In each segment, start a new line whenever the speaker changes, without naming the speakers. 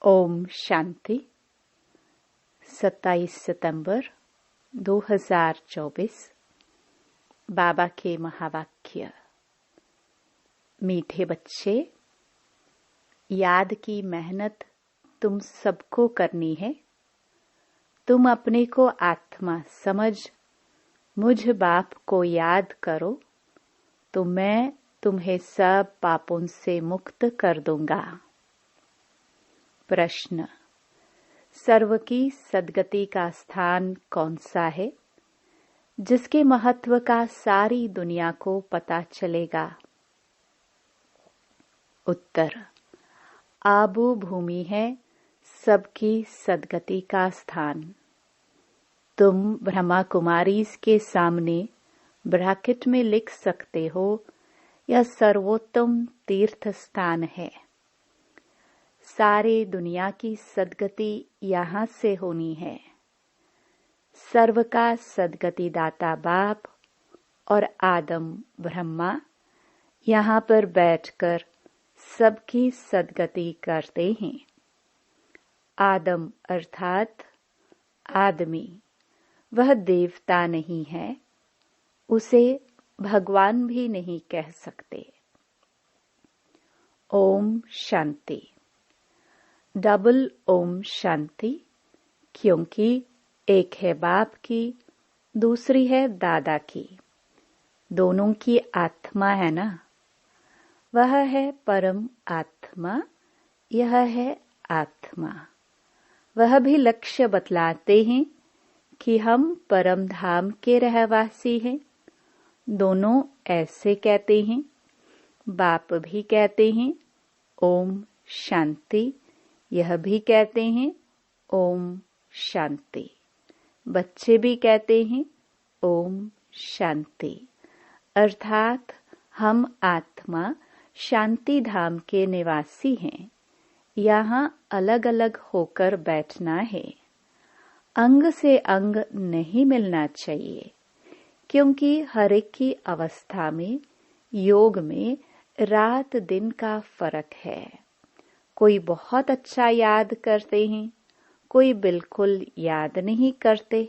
ओम शांति। 27 सितंबर 2024। बाबा के महावाक्य। मीठे बच्चे, याद की मेहनत तुम सबको करनी है। तुम अपने को आत्मा समझ मुझ बाप को याद करो तो मैं तुम्हें सब पापों से मुक्त कर दूंगा। प्रश्न: सर्व की सद्गति का स्थान कौन सा है जिसके महत्व का सारी दुनिया को पता चलेगा? उत्तर: आबू भूमि है सबकी सद्गति का स्थान। तुम ब्रह्मा कुमारीज के सामने ब्रैकेट में लिख सकते हो, यह सर्वोत्तम तीर्थ स्थान है। सारे दुनिया की सद्गति यहाँ से होनी है। सर्व का सद्गति दाता बाप और आदम ब्रह्मा यहाँ पर बैठकर सबकी सद्गति करते हैं। आदम अर्थात आदमी, वह देवता नहीं है, उसे भगवान भी नहीं कह सकते। ओम शांति। डबल ओम शांति, क्योंकि एक है बाप की, दूसरी है दादा की। दोनों की आत्मा है ना। वह है परम आत्मा, यह है आत्मा। वह भी लक्ष्य बतलाते हैं कि हम परम धाम के रहवासी हैं। दोनों ऐसे कहते हैं। बाप भी कहते हैं ओम शांति, यह भी कहते हैं ओम शांति। बच्चे भी कहते हैं ओम शांति, अर्थात हम आत्मा शांति धाम के निवासी हैं। यहाँ अलग अलग होकर बैठना है। अंग से अंग नहीं मिलना चाहिए, क्योंकि हर एक की अवस्था में, योग में रात दिन का फर्क है। कोई बहुत अच्छा याद करते हैं, कोई बिल्कुल याद नहीं करते।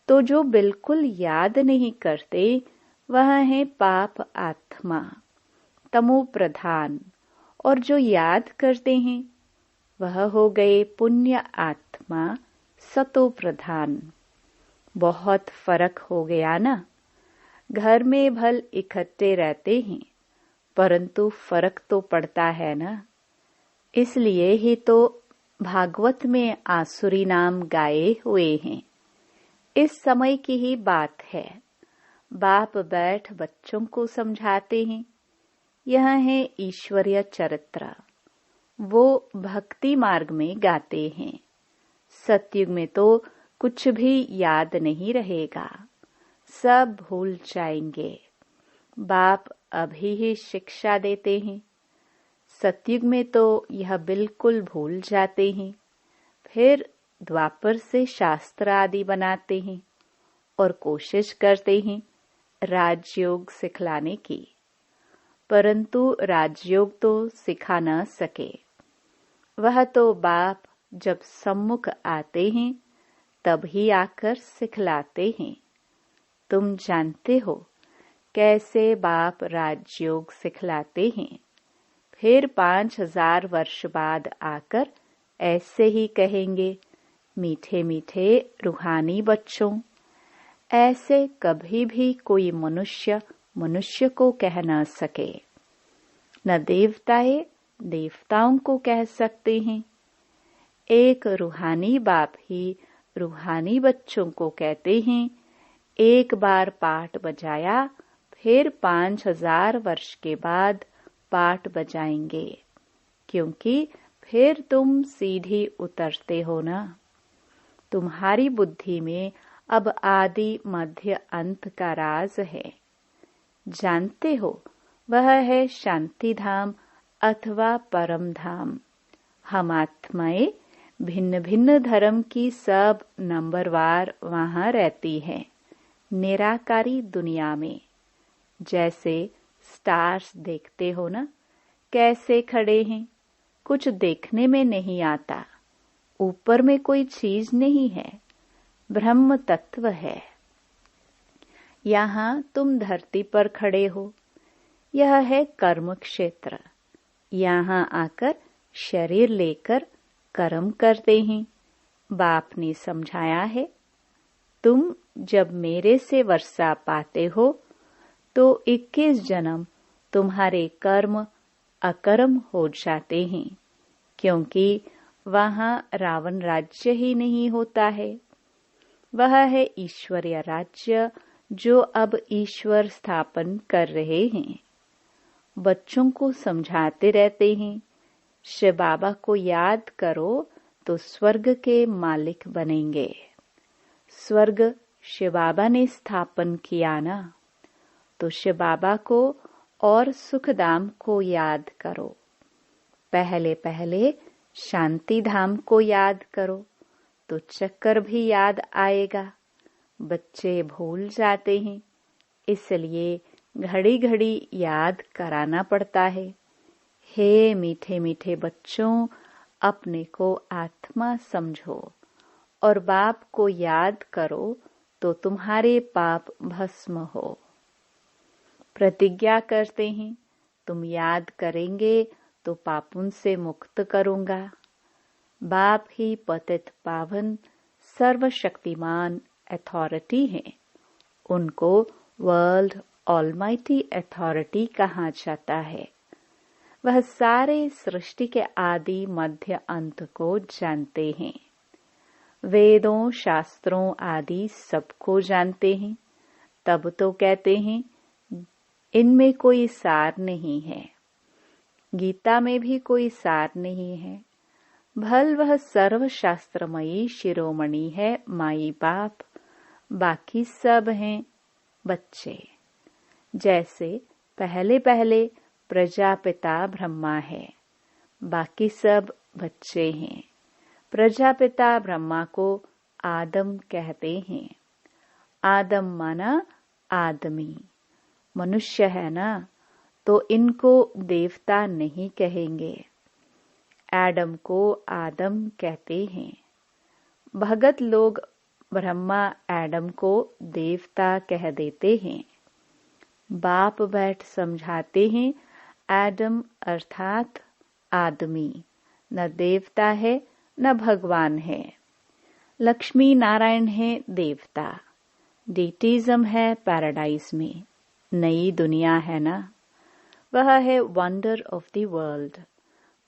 तो जो बिल्कुल याद नहीं करते वह है पाप आत्मा, तमो प्रधान, और जो याद करते हैं वह हो गए पुण्य आत्मा, सतो प्रधान। बहुत फर्क हो गया ना। घर में भल इकट्ठे रहते हैं, परंतु फर्क तो पड़ता है ना। इसलिए ही तो भागवत में आसुरी नाम गाए हुए हैं। इस समय की ही बात है। बाप बैठ बच्चों को समझाते हैं। यह है ईश्वरीय चरित्र। वो भक्ति मार्ग में गाते हैं। सतयुग में तो कुछ भी याद नहीं रहेगा, सब भूल जाएंगे। बाप अभी ही शिक्षा देते हैं। सतयुग में तो यह बिल्कुल भूल जाते हैं। फिर द्वापर से शास्त्र आदि बनाते हैं और कोशिश करते हैं राजयोग सिखलाने की, परंतु राजयोग तो सिखा न सके। वह तो बाप जब सम्मुख आते हैं तभी आकर सिखलाते हैं। तुम जानते हो कैसे बाप राजयोग सिखलाते हैं। फिर 5000 वर्ष बाद आकर ऐसे ही कहेंगे, मीठे मीठे रूहानी बच्चों। ऐसे कभी भी कोई मनुष्य को कह न सके। न देवताएं देवताओं को कह सकते हैं। एक रूहानी बाप ही रूहानी बच्चों को कहते हैं, एक बार पाठ बजाया, फिर 5000 वर्ष के बाद पाठ बजाएंगे, क्योंकि फिर तुम सीधी उतरते हो ना। तुम्हारी बुद्धि में अब आदि मध्य अंत का राज है। जानते हो वह है शांति धाम अथवा परम धाम। हम आत्माएं भिन्न भिन्न धर्म की सब नंबरवार वहां रहती हैं, निराकारी दुनिया में। जैसे स्टार्स देखते हो ना, कैसे खड़े हैं। कुछ देखने में नहीं आता, ऊपर में कोई चीज नहीं है, ब्रह्म तत्व है। यहाँ तुम धरती पर खड़े हो, यह है कर्म क्षेत्र। यहाँ आकर शरीर लेकर कर्म करते हैं। बाप ने समझाया है, तुम जब मेरे से वर्षा पाते हो तो 21 जन्म तुम्हारे कर्म अकर्म हो जाते हैं, क्योंकि वहाँ रावण राज्य ही नहीं होता है। वह है ईश्वरीय राज्य जो अब ईश्वर स्थापन कर रहे हैं। बच्चों को समझाते रहते हैं, शिव बाबा को याद करो तो स्वर्ग के मालिक बनेंगे। स्वर्ग शिव बाबा ने स्थापन किया ना, तो शिव बाबा को और सुखधाम को याद करो। पहले पहले शांति धाम को याद करो तो चक्कर भी याद आएगा। बच्चे भूल जाते हैं, इसलिए घड़ी घड़ी याद कराना पड़ता है। हे मीठे मीठे बच्चों, अपने को आत्मा समझो और बाप को याद करो तो तुम्हारे पाप भस्म हो। प्रतिज्ञा करते हैं, तुम याद करेंगे तो पापों से मुक्त करूंगा। बाप ही पतित पावन सर्वशक्तिमान अथॉरिटी है। उनको वर्ल्ड ऑलमाइटी अथॉरिटी कहा जाता है। वह सारे सृष्टि के आदि मध्य अंत को जानते हैं। वेदों शास्त्रों आदि सबको जानते हैं। तब तो कहते हैं इनमें कोई सार नहीं है। गीता में भी कोई सार नहीं है। भल वह सर्वशास्त्रमयी शिरोमणि है माई बाप, बाकी सब हैं बच्चे। जैसे पहले पहले प्रजापिता ब्रह्मा है, बाकी सब बच्चे हैं। प्रजापिता ब्रह्मा को आदम कहते हैं। आदम माना आदमी। मनुष्य है ना, तो इनको देवता नहीं कहेंगे। एडम को आदम कहते हैं। भगत लोग ब्रह्मा एडम को देवता कह देते हैं। बाप बैठ समझाते हैं, एडम अर्थात आदमी न देवता है न भगवान है। लक्ष्मी नारायण है देवता। डेटिज्म है पैराडाइज में, नई दुनिया है ना। वह है वंडर ऑफ द वर्ल्ड।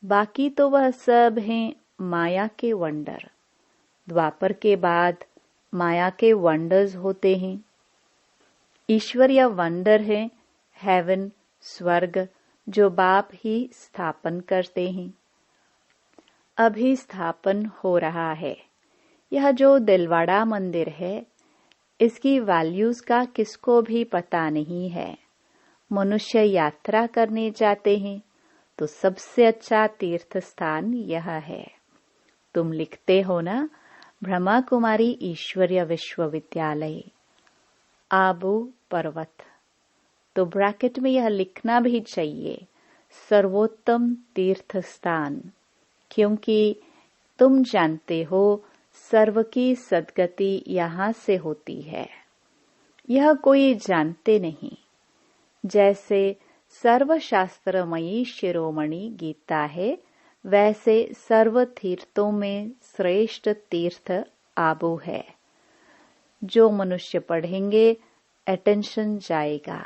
बाकी तो वह सब हैं माया के वंडर। द्वापर के बाद माया के वंडर्स होते हैं। ईश्वरीय वंडर है हेवन, स्वर्ग, जो बाप ही स्थापन करते हैं। अभी स्थापन हो रहा है। यह जो दिलवाड़ा मंदिर है, इसकी वैल्यूज का किसको भी पता नहीं है। मनुष्य यात्रा करने जाते हैं तो सबसे अच्छा तीर्थ स्थान यह है। तुम लिखते हो ना, ब्रह्मा कुमारी ईश्वरीय विश्वविद्यालय आबू पर्वत, तो ब्रैकेट में यह लिखना भी चाहिए सर्वोत्तम तीर्थ स्थान, क्योंकि तुम जानते हो सर्व की सद्गति यहाँ से होती है। यह कोई जानते नहीं। जैसे सर्वशास्त्रमयी शिरोमणि गीता है, वैसे सर्व तीर्थों में श्रेष्ठ तीर्थ आबू है। जो मनुष्य पढ़ेंगे अटेंशन जाएगा।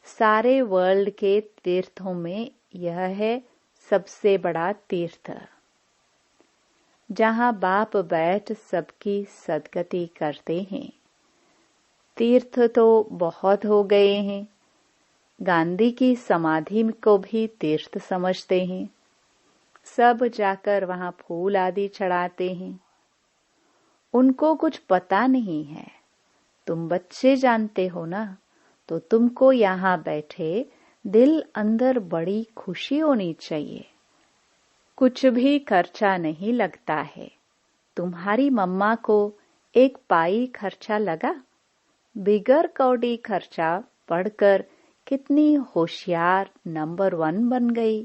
सारे वर्ल्ड के तीर्थों में यह है सबसे बड़ा तीर्थ, जहाँ बाप बैठ सबकी सद्गति करते हैं। तीर्थ तो बहुत हो गए हैं। गांधी की समाधि को भी तीर्थ समझते हैं। सब जाकर वहां फूल आदि चढ़ाते हैं। उनको कुछ पता नहीं है। तुम बच्चे जानते हो ना, तो तुमको यहाँ बैठे दिल अंदर बड़ी खुशी होनी चाहिए। कुछ भी खर्चा नहीं लगता है। तुम्हारी मम्मा को एक पाई खर्चा लगा। बिगर कौड़ी खर्चा पढ़कर कितनी होशियार नंबर 1 बन गई।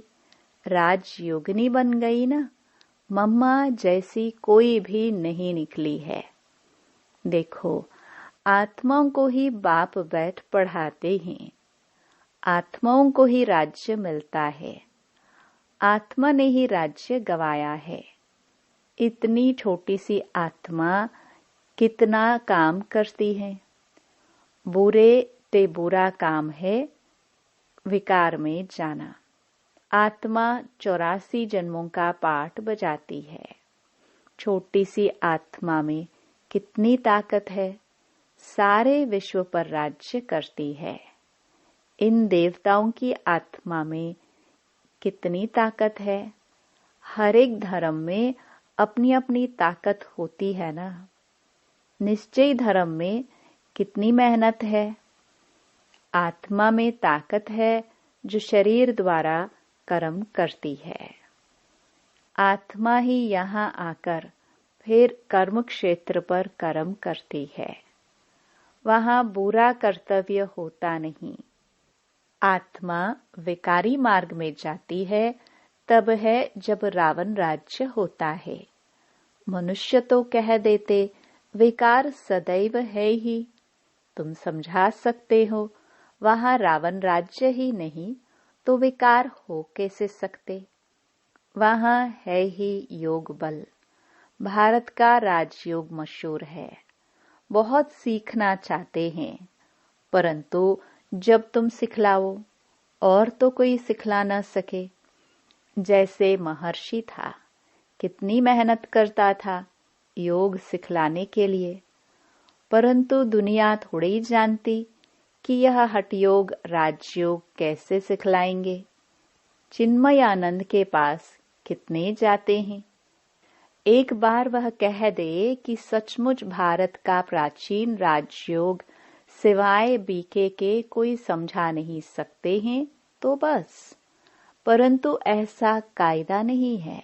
राजयोगिनी बन गई ना, मम्मा जैसी कोई भी नहीं निकली है। देखो, आत्माओं को ही बाप बैठ पढ़ाते हैं, आत्माओं को ही राज्य मिलता है, आत्मा ने ही राज्य गवाया है। इतनी छोटी सी आत्मा कितना काम करती है। बुरे ते बुरा काम है विकार में जाना। आत्मा 84 जन्मों का पाठ बजाती है। छोटी सी आत्मा में कितनी ताकत है, सारे विश्व पर राज्य करती है। इन देवताओं की आत्मा में कितनी ताकत है। हर एक धर्म में अपनी अपनी ताकत होती है ना। निश्चय धर्म में कितनी मेहनत है। आत्मा में ताकत है जो शरीर द्वारा कर्म करती है। आत्मा ही यहाँ आकर फिर कर्म क्षेत्र पर कर्म करती है। वहाँ बुरा कर्तव्य होता नहीं। आत्मा विकारी मार्ग में जाती है तब है जब रावण राज्य होता है। मनुष्य तो कह देते विकार सदैव है ही। तुम समझा सकते हो, वहाँ रावण राज्य ही नहीं तो विकार हो कैसे सकते। वहाँ है ही योग बल। भारत का राजयोग मशहूर है, बहुत सीखना चाहते हैं, परंतु जब तुम सिखलाओ और तो कोई सिखला न सके। जैसे महर्षि था, कितनी मेहनत करता था योग सिखलाने के लिए, परंतु दुनिया थोड़ी जानती कि यह हठयोग राजयोग कैसे सिखलाएंगे। चिन्मयानंद के पास कितने जाते हैं। एक बार वह कह दे कि सचमुच भारत का प्राचीन राजयोग सिवाय बीके के कोई समझा नहीं सकते हैं तो बस। परंतु ऐसा कायदा नहीं है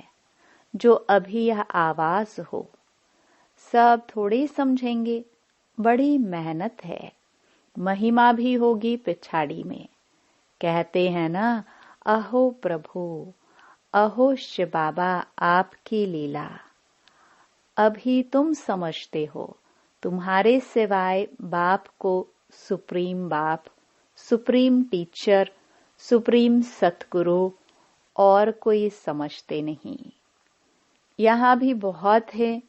जो अभी यह आवाज हो। सब थोड़े समझेंगे, बड़ी मेहनत है, महिमा भी होगी पिछाड़ी में। कहते हैं ना, अहो प्रभु, अहो शिव बाबा आपकी लीला। अभी तुम समझते हो, तुम्हारे सिवाय बाप को सुप्रीम बाप, सुप्रीम टीचर, सुप्रीम सतगुरु और कोई समझते नहीं। यहाँ भी बहुत है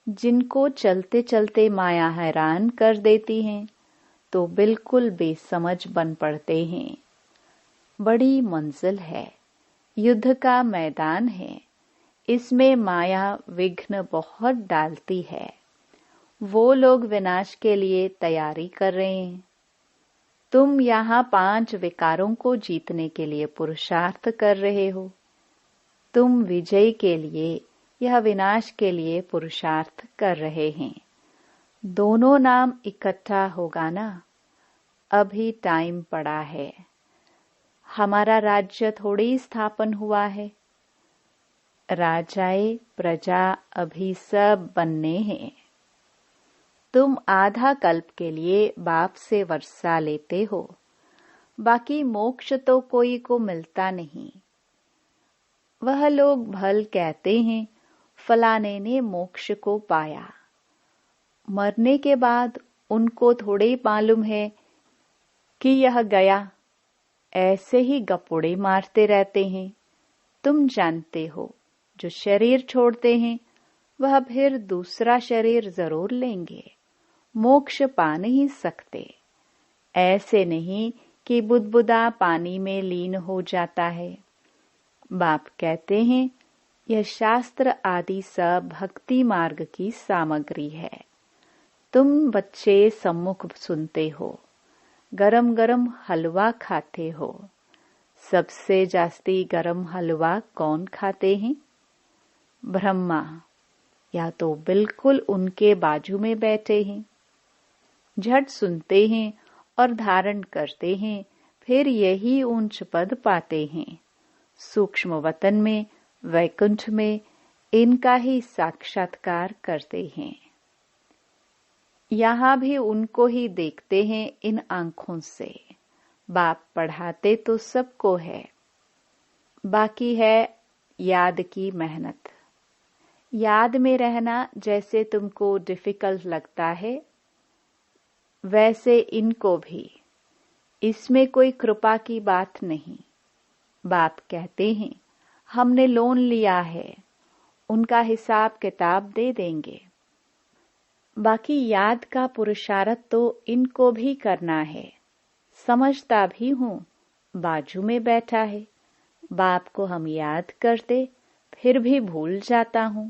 जिनको चलते चलते माया हैरान कर देती है तो बिल्कुल बेसमझ बन पड़ते हैं। बड़ी मंजिल है, युद्ध का मैदान है, इसमें माया विघ्न बहुत डालती है। वो लोग विनाश के लिए तैयारी कर रहे हैं। तुम यहाँ 5 विकारों को जीतने के लिए पुरुषार्थ कर रहे हो। तुम विजय के लिए, यह विनाश के लिए पुरुषार्थ कर रहे हैं। दोनों नाम इकट्ठा होगा ना। अभी टाइम पड़ा है। हमारा राज्य थोड़ी स्थापन हुआ है। राजाए प्रजा अभी सब बनने हैं। तुम आधा कल्प के लिए बाप से वर्षा लेते हो, बाकी मोक्ष तो कोई को मिलता नहीं। वह लोग भल कहते हैं फलाने ने मोक्ष को पाया। मरने के बाद उनको थोड़े मालूम है कि यह गया। ऐसे ही गपोड़े मारते रहते हैं। तुम जानते हो, जो शरीर छोड़ते हैं वह फिर दूसरा शरीर जरूर लेंगे, मोक्ष पा नहीं सकते। ऐसे नहीं कि बुदबुदा पानी में लीन हो जाता है। बाप कहते हैं यह शास्त्र आदि सब भक्ति मार्ग की सामग्री है। तुम बच्चे सम्मुख सुनते हो, गरम गरम हलवा खाते हो। सबसे जास्ती गरम हलवा कौन खाते हैं? ब्रह्मा, या तो बिल्कुल उनके बाजू में बैठे हैं। झट सुनते हैं और धारण करते हैं, फिर यही ऊंच पद पाते हैं। सूक्ष्म वतन में, वैकुंठ में इनका ही साक्षात्कार करते हैं। यहाँ भी उनको ही देखते हैं इन आंखों से। बाप पढ़ाते तो सबको है। बाकी है याद की मेहनत। याद में रहना जैसे तुमको डिफिकल्ट लगता है, वैसे इनको भी। इसमें कोई कृपा की बात नहीं। बाप कहते हैं हमने लोन लिया है, उनका हिसाब किताब दे देंगे। बाकी याद का पुरुषार्थ तो इनको भी करना है। समझता भी हूं, बाजू में बैठा है, बाप को हम याद करते फिर भी भूल जाता हूं।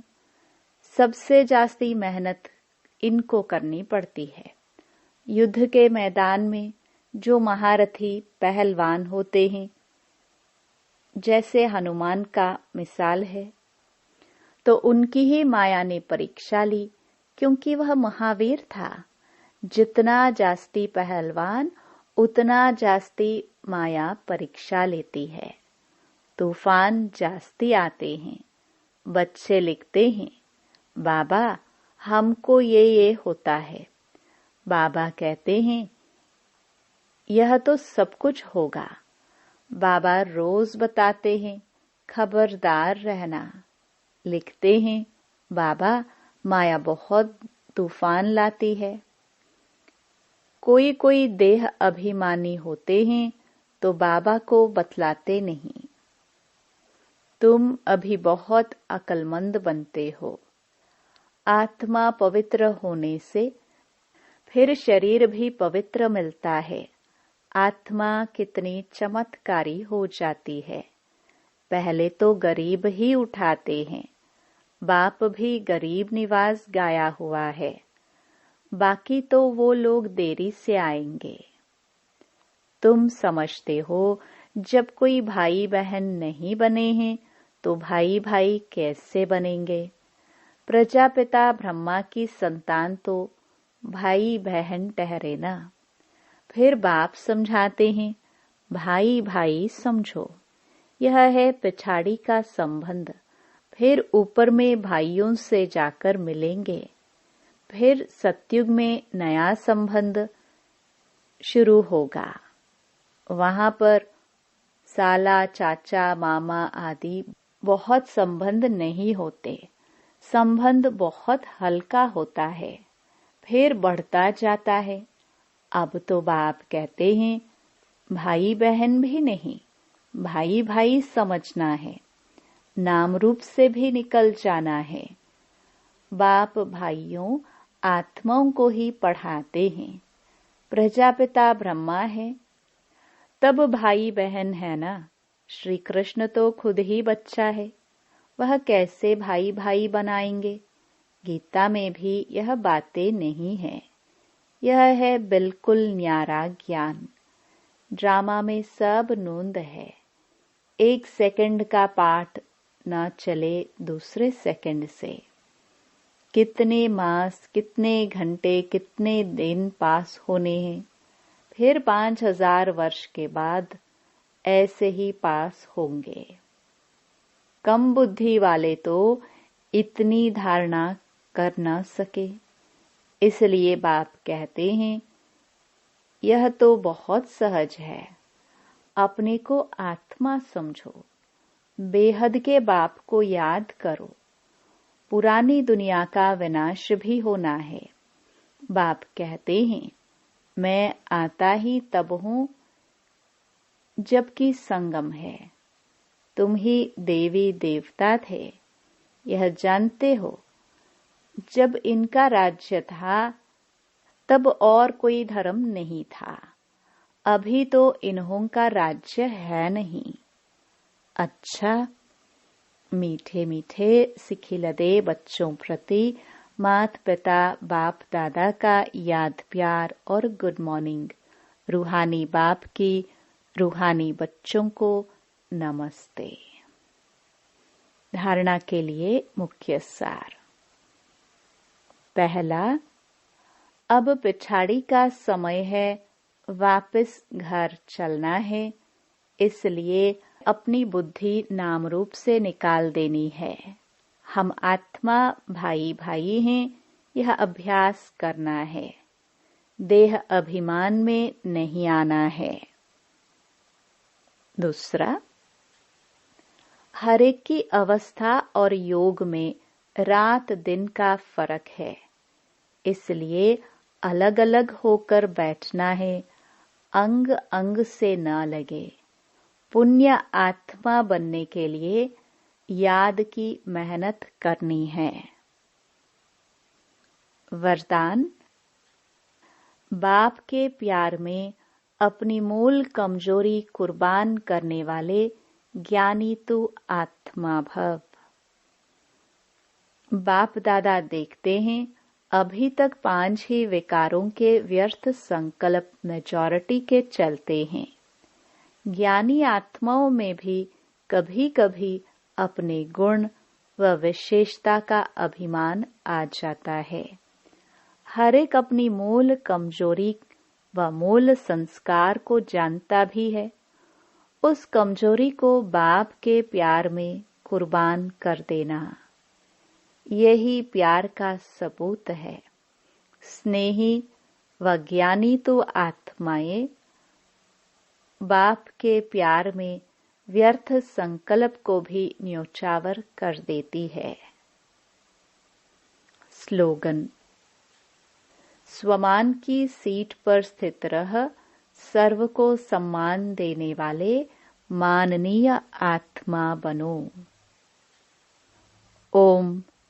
सबसे जास्ती मेहनत इनको करनी पड़ती है। युद्ध के मैदान में जो महारथी पहलवान होते हैं, जैसे हनुमान का मिसाल है, तो उनकी ही माया ने परीक्षा ली, क्योंकि वह महावीर था। जितना जास्ती पहलवान उतना जास्ती माया परीक्षा लेती है। तूफान जास्ती आते हैं। बच्चे लिखते हैं बाबा हमको ये होता है। बाबा कहते हैं यह तो सब कुछ होगा। बाबा रोज बताते हैं खबरदार रहना। लिखते हैं बाबा माया बहुत तूफान लाती है। कोई कोई देह अभिमानी होते हैं तो बाबा को बतलाते नहीं। तुम अभी बहुत अक्लमंद बनते हो। आत्मा पवित्र होने से फिर शरीर भी पवित्र मिलता है। आत्मा कितनी चमत्कारी हो जाती है। पहले तो गरीब ही उठाते हैं। बाप भी गरीब निवास गाया हुआ है। बाकी तो वो लोग देरी से आएंगे। तुम समझते हो जब कोई भाई बहन नहीं बने हैं तो भाई भाई कैसे बनेंगे। प्रजापिता ब्रह्मा की संतान तो भाई बहन ठहरे ना। फिर बाप समझाते हैं भाई भाई समझो, यह है पिछाड़ी का संबंध। फिर ऊपर में भाइयों से जाकर मिलेंगे। फिर सतयुग में नया संबंध शुरू होगा। वहां पर साला चाचा मामा आदि बहुत संबंध नहीं होते। संबंध बहुत हल्का होता है, फिर बढ़ता जाता है। अब तो बाप कहते हैं भाई बहन भी नहीं, भाई भाई समझना है। नाम रूप से भी निकल जाना है। बाप भाइयों आत्माओं को ही पढ़ाते हैं। प्रजापिता ब्रह्मा है, तब भाई बहन है ना। श्री कृष्ण तो खुद ही बच्चा है, वह कैसे भाई भाई बनाएंगे। गीता में भी यह बातें नहीं है। यह है बिल्कुल न्यारा ज्ञान। ड्रामा में सब नोंद है। 1 सेकंड का पाठ न चले दूसरे सेकंड से। कितने मास, कितने घंटे, कितने दिन पास होने हैं। फिर 5000 वर्ष के बाद ऐसे ही पास होंगे। कम बुद्धि वाले तो इतनी धारणा कर न सके। इसलिए बाप कहते हैं यह तो बहुत सहज है। अपने को आत्मा समझो। बेहद के बाप को याद करो। पुरानी दुनिया का विनाश भी होना है। बाप कहते हैं मैं आता ही तब हूं जबकि संगम है। तुम ही देवी देवता थे, यह जानते हो। जब इनका राज्य था तब और कोई धर्म नहीं था। अभी तो इन्हों का राज्य है नहीं। अच्छा, मीठे मीठे सिखिलदे बच्चों प्रति माता पिता बाप दादा का याद प्यार और गुड मॉर्निंग। रूहानी बाप की रूहानी बच्चों को नमस्ते। धारणा के लिए मुख्य सार। पहला, अब पिछाड़ी का समय है, वापस घर चलना है। इसलिए अपनी बुद्धि नाम रूप से निकाल देनी है। हम आत्मा भाई भाई हैं, यह अभ्यास करना है। देह अभिमान में नहीं आना है। दूसरा, हर एक की अवस्था और योग में रात दिन का फर्क है, इसलिए अलग अलग होकर बैठना है। अंग अंग से न लगे। पुण्य आत्मा बनने के लिए याद की मेहनत करनी है। वरदान। बाप के प्यार में अपनी मूल कमजोरी कुर्बान करने वाले ज्ञानी तू आत्मा भव। बाप दादा देखते हैं, अभी तक 5 ही विकारों के व्यर्थ संकल्प मेजॉरिटी के चलते हैं। ज्ञानी आत्माओं में भी कभी कभी अपने गुण व विशेषता का अभिमान आ जाता है। हर एक अपनी मूल कमजोरी व मूल संस्कार को जानता भी है। उस कमजोरी को बाप के प्यार में कुर्बान कर देना, यही प्यार का सबूत है। स्नेही व ज्ञानी तो आत्माएं बाप के प्यार में व्यर्थ संकल्प को भी न्योछावर कर देती है। स्लोगन। स्वमान की सीट पर स्थित रह सर्व को सम्मान देने वाले माननीय आत्मा बनो। ओम